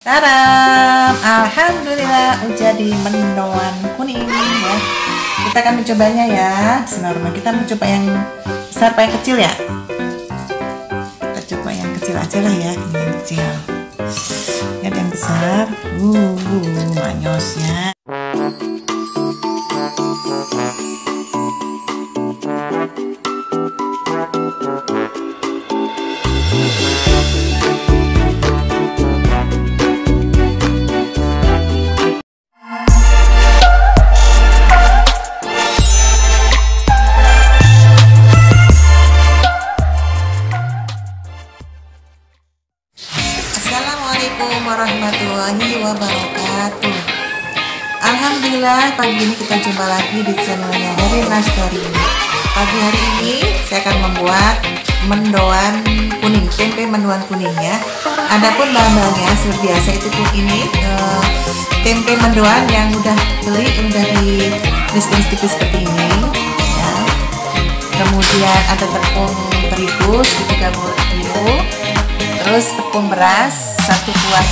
Taram, alhamdulillah jadi mendoan kuning ya. Kita akan mencobanya ya. Senormal kita mencoba yang besar apa yang kecil ya? Kita coba yang kecil aja lah ya, ini yang kecil. Lihat yang besar. Manyosnya. Assalamualaikum warahmatullahi wabarakatuh. Alhamdulillah pagi ini kita jumpa lagi di channelnya Herina Story. Pagi hari ini saya akan membuat mendoan kuning, tempe mendoan kuning ya. Adapun bahan-bahannya seperti biasa itu ini tempe mendoan yang udah beli, udah diiris tipis seperti ini ya. Kemudian ada tepung terigu sekitar 30 kilo. Terus tepung beras 1 buah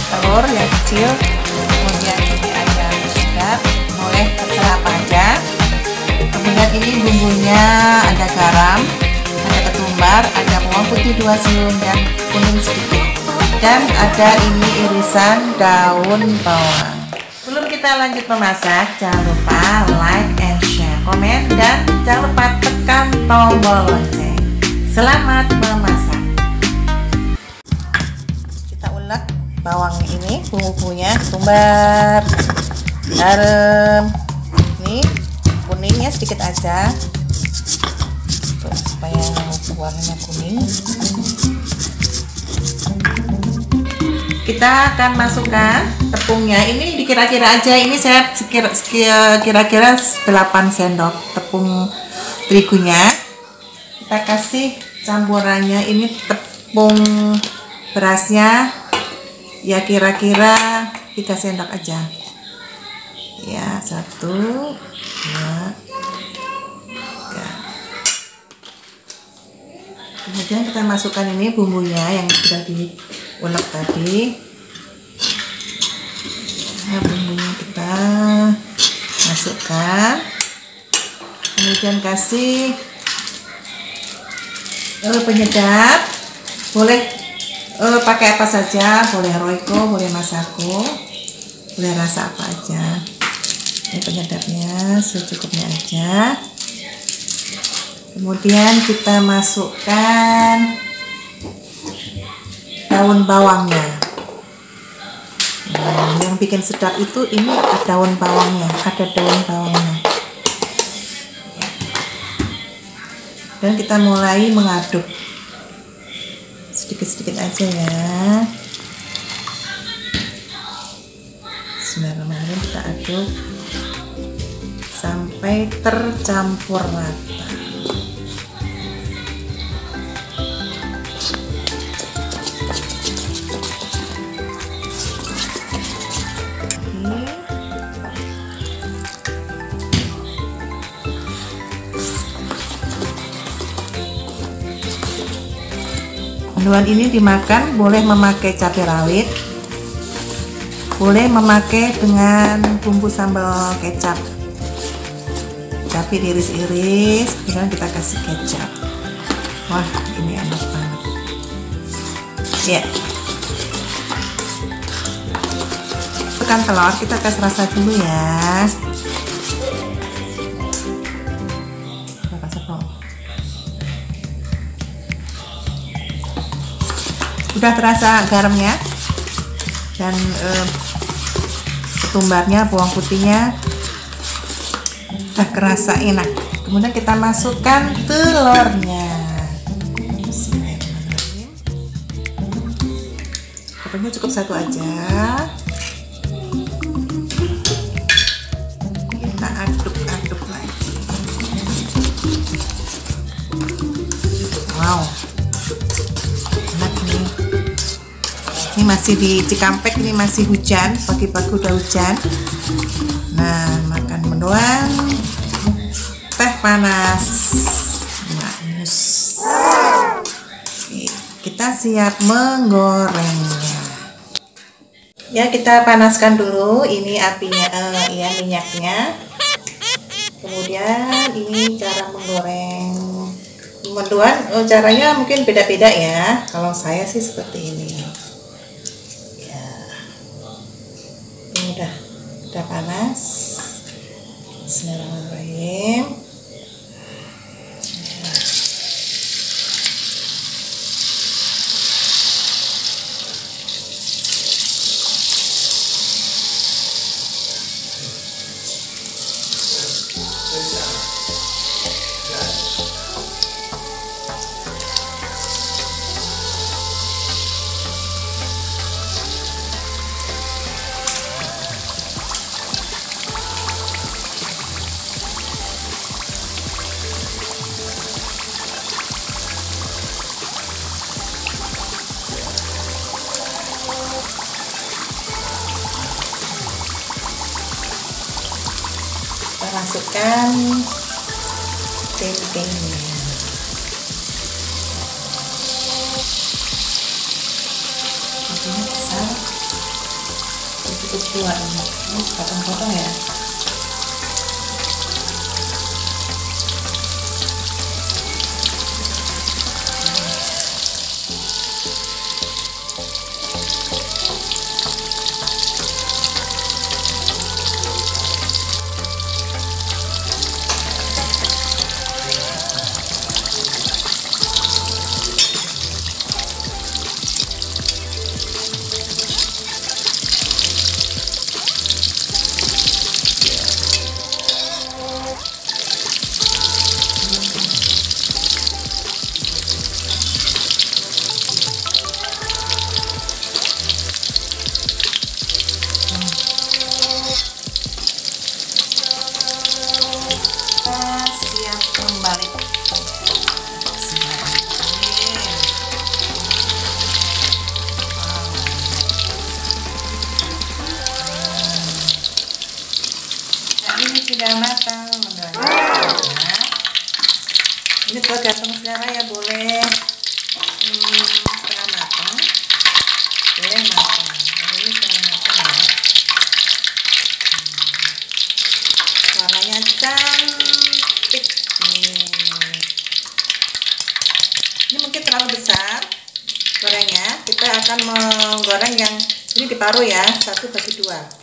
telur yang kecil, kemudian ini ada sedap, boleh terserah apa aja. Kemudian ini bumbunya ada garam, ada ketumbar, ada bawang putih 2 siung dan kuning sedikit, dan ada ini irisan daun bawang. Sebelum kita lanjut memasak, jangan lupa like and share, komen, dan jangan lupa tekan tombol lonceng. Selamat memasak. Bawang ini, bumbunya, ketumbar, garam, ini kuningnya sedikit aja supaya warnanya kuning. Kita akan masukkan tepungnya, ini dikira-kira aja, ini saya kira-kira 8 sendok tepung terigunya. Kita kasih campurannya, ini tepung berasnya ya kira-kira 3 sendok aja ya, 1, 2, 3. Kemudian kita masukkan ini bumbunya yang sudah diulek tadi. Nah, bumbunya kita masukkan, kemudian kasih penyedap, boleh pakai apa saja, boleh Royco, boleh Masako, boleh rasa apa aja. Ini penyedapnya secukupnya aja. Kemudian kita masukkan daun bawangnya. Nah, yang bikin sedap itu ini daun bawangnya, ada daun bawangnya. Dan kita mulai mengaduk sedikit-sedikit aja ya. Bismillahirrahmanirrahim, kita aduk sampai tercampur rata. Mendoan ini dimakan boleh memakai cabai rawit, boleh memakai dengan bumbu sambal kecap, tapi diiris-iris, kemudian kita kasih kecap. Wah, ini enak banget ya. Tekan telur, kita kasih rasa dulu ya. Udah terasa garamnya dan ketumbarnya, bawang putihnya udah kerasa enak. Kemudian kita masukkan telurnya. Bismillahirrahmanirrahim. Pokoknya cukup 1 aja. Kita aduk-aduk lagi. Wow, ini masih di Cikampek, ini masih hujan, pagi-pagi udah hujan. Nah, makan mendoan, teh panas, manis. Kita siap menggorengnya. Ya, kita panaskan dulu ini apinya, ya minyaknya. Kemudian ini cara menggoreng. Caranya mungkin beda-beda ya. Kalau saya sih seperti ini. Ya, ini udah panas. Bismillahirrahmanirrahim. Kita masukkan tempenya. Ini besar, cukup dua ini potong-potong ya. Siap kembali. Nah, ini sudah matang mendoanya. Ini tergantung selera ya, boleh setengah matang, boleh matang. Ini setengah matang ya. Warnanya cantik nih. Ini mungkin terlalu besar gorengnya. Kita akan menggoreng yang ini diparuh ya, 1/2.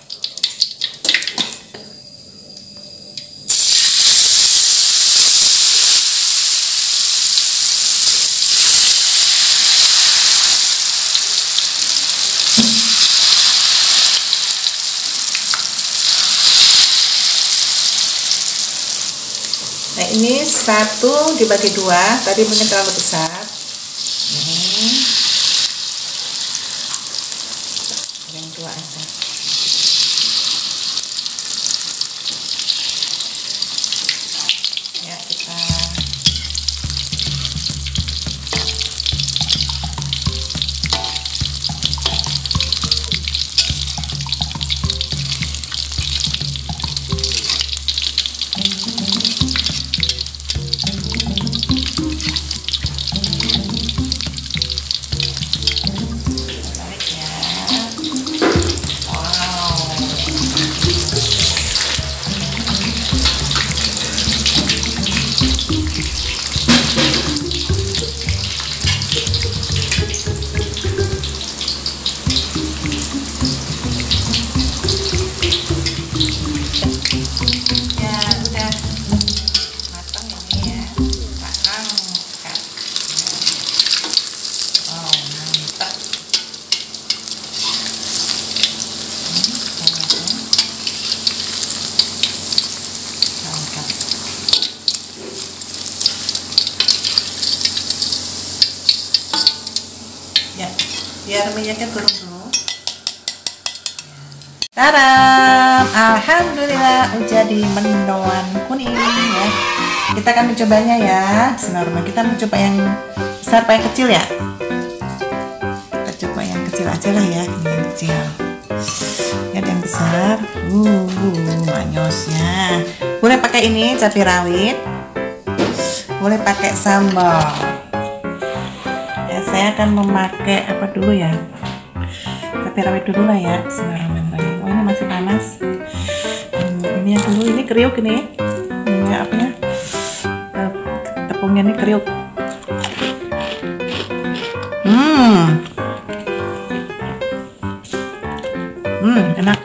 Nah, ini 1 dibagi 2, tadi mungkin terlalu besar. Ini yang 2 aja. Ya, kita ya, biar minyaknya turun dulu. Taram, alhamdulillah jadi mendoan kuning ya. Kita akan mencobanya ya. Senormal kita mencoba yang besar apa yang kecil ya? Kita coba yang kecil aja lah ya, ini yang kecil. Ya, yang besar. Manyosnya. Boleh pakai ini cabai rawit. Boleh pakai sambal. Saya akan memakai apa dulu ya, rawit dulu lah ya. Bismillahirrahmanirrahim. Oh, ini masih panas. Ini yang dulu, ini kriuk ini. Ini apa ya? Tepungnya ini kriuk. Enak.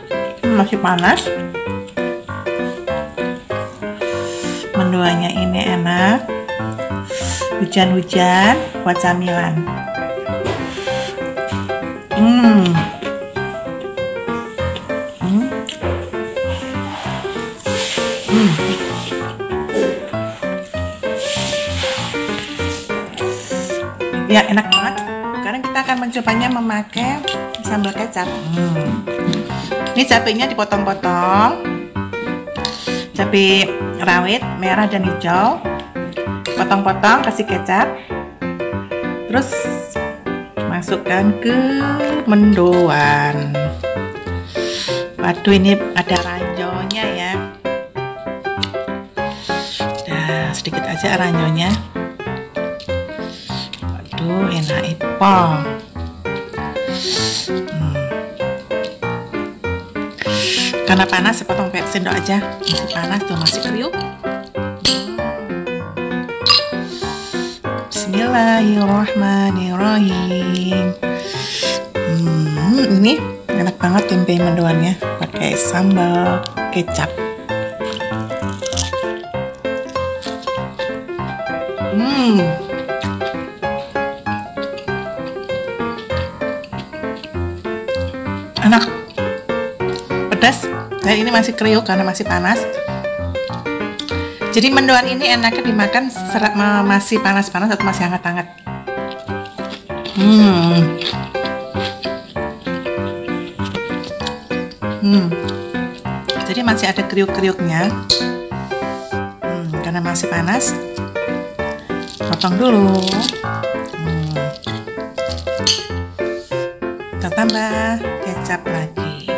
Masih panas. Mendoanya ini enak. Hujan-hujan buat camilan. Ya, enak banget. Sekarang kita akan mencobanya memakai sambal kecap. Ini cabenya dipotong-potong. Cabai rawit merah dan hijau. Potong-potong, kasih kecap. Terus masukkan ke mendoan. Waduh, ini ada ranjaunya ya. Udah sedikit aja ranjaunya. Waduh, enak ipong. Karena panas, saya potong pakai sendok aja. Masih panas tuh, masih kriuk. Bismillahirrahmanirrahim. Ini enak banget tempe mendoannya pakai sambal kecap. Enak, pedas. Nah, ini masih kriuk karena masih panas. Jadi mendoan ini enaknya dimakan masih panas-panas atau masih hangat-hangat. Jadi masih ada kriuk-kriuknya. Karena masih panas. Potong dulu. Kita tambah kecap lagi.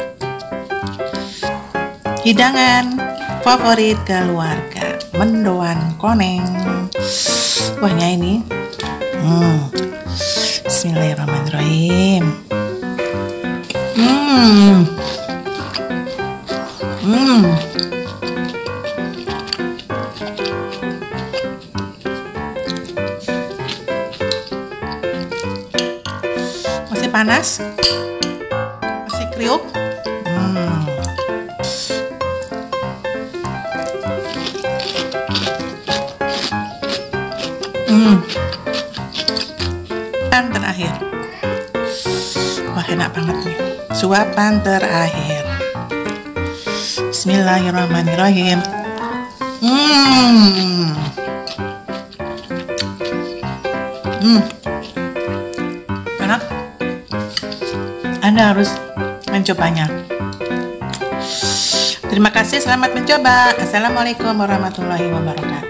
Hidangan favorit keluarga, mendoan koneng. Wahnya ini. Bismillahirrahmanirrahim. Masih panas, masih kriuk. Dan terakhir, wah enak banget nih, suapan terakhir. Bismillahirrahmanirrahim. Enak. Anda harus mencobanya. Terima kasih, selamat mencoba. Assalamualaikum warahmatullahi wabarakatuh.